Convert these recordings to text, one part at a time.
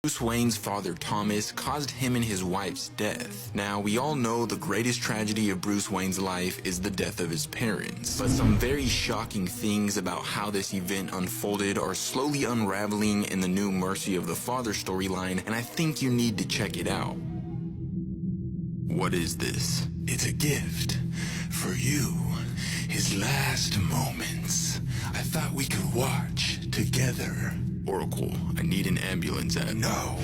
Bruce Wayne's father Thomas caused him and his wife's death. Now, we all know the greatest tragedy of Bruce Wayne's life is the death of his parents, but some very shocking things about how this event unfolded are slowly unraveling in the new Mercy of the Father storyline, and I think you need to check it out. What is this? It's a gift for you. His last moments. I thought we could watch together. Oracle, I need an ambulance at... No.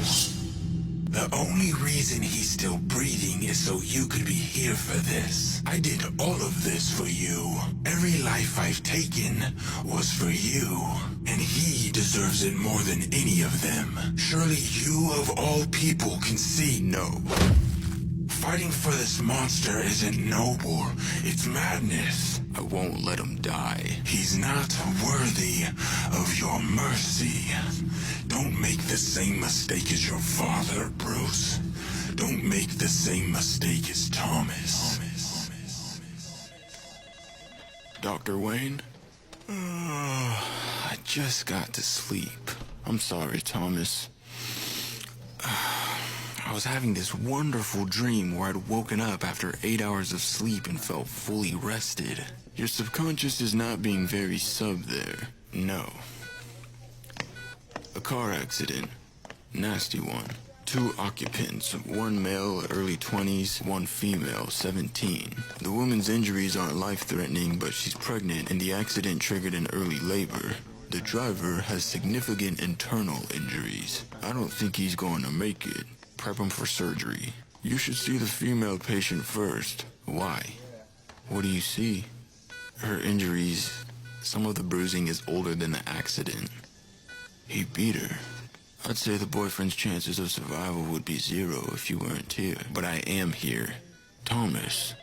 The only reason he's still breathing is so you could be here for this. I did all of this for you. Every life I've taken was for you. And he deserves it more than any of them. Surely you of all people can see. No. Fighting for this monster isn't noble. It's madness. I won't let him die. He's not worthy of your mercy. Don't make the same mistake as your father, Bruce. Don't make the same mistake as Thomas. Dr. Wayne? I just got to sleep. I'm sorry, Thomas. I was having this wonderful dream where I'd woken up after 8 hours of sleep and felt fully rested. Your subconscious is not being very sub there. No. A car accident. Nasty one. 2 occupants, 1 male, early 20s, 1 female, 17. The woman's injuries aren't life-threatening, but she's pregnant and the accident triggered an early labor. The driver has significant internal injuries. I don't think he's going to make it. Prep him for surgery. You should see the female patient first. Why? What do you see? Her injuries, some of the bruising is older than the accident. He beat her. I'd say the boyfriend's chances of survival would be 0 if you weren't here. But I am here. Thomas,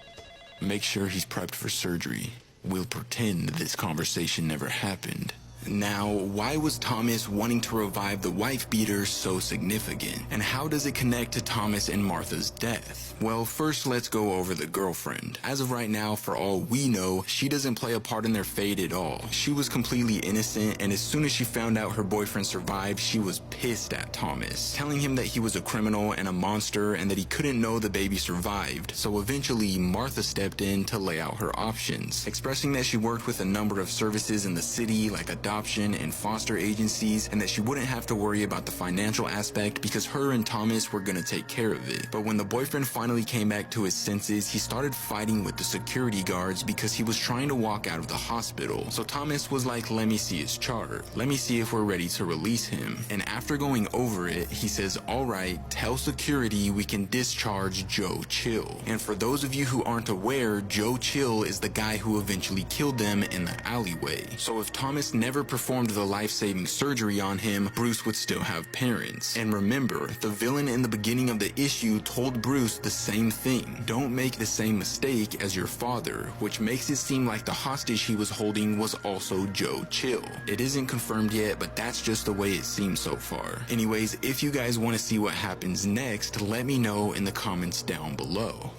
make sure he's prepped for surgery. We'll pretend this conversation never happened. Now, why was Thomas wanting to revive the wife beater so significant? And how does it connect to Thomas and Martha's death? Well, first let's go over the girlfriend. As of right now, for all we know, she doesn't play a part in their fate at all. She was completely innocent, and as soon as she found out her boyfriend survived, she was pissed at Thomas, telling him that he was a criminal and a monster and that he couldn't know the baby survived. So eventually, Martha stepped in to lay out her options, expressing that she worked with a number of services in the city like adoption and foster agencies, and that she wouldn't have to worry about the financial aspect because her and Thomas were gonna take care of it. But when the boyfriend finally came back to his senses, he started fighting with the security guards because he was trying to walk out of the hospital. So Thomas was like, let me see his chart. Let me see if we're ready to release him. And after going over it, he says, all right, tell security we can discharge Joe Chill. And for those of you who aren't aware, Joe Chill is the guy who eventually killed them in the alleyway. So if Thomas never performed the life-saving surgery on him, Bruce would still have parents. And remember, the villain in the beginning of the issue told Bruce the same thing. Don't make the same mistake as your father, which makes it seem like the hostage he was holding was also Joe Chill. It isn't confirmed yet, but that's just the way it seems so far. Anyways, if you guys want to see what happens next, let me know in the comments down below.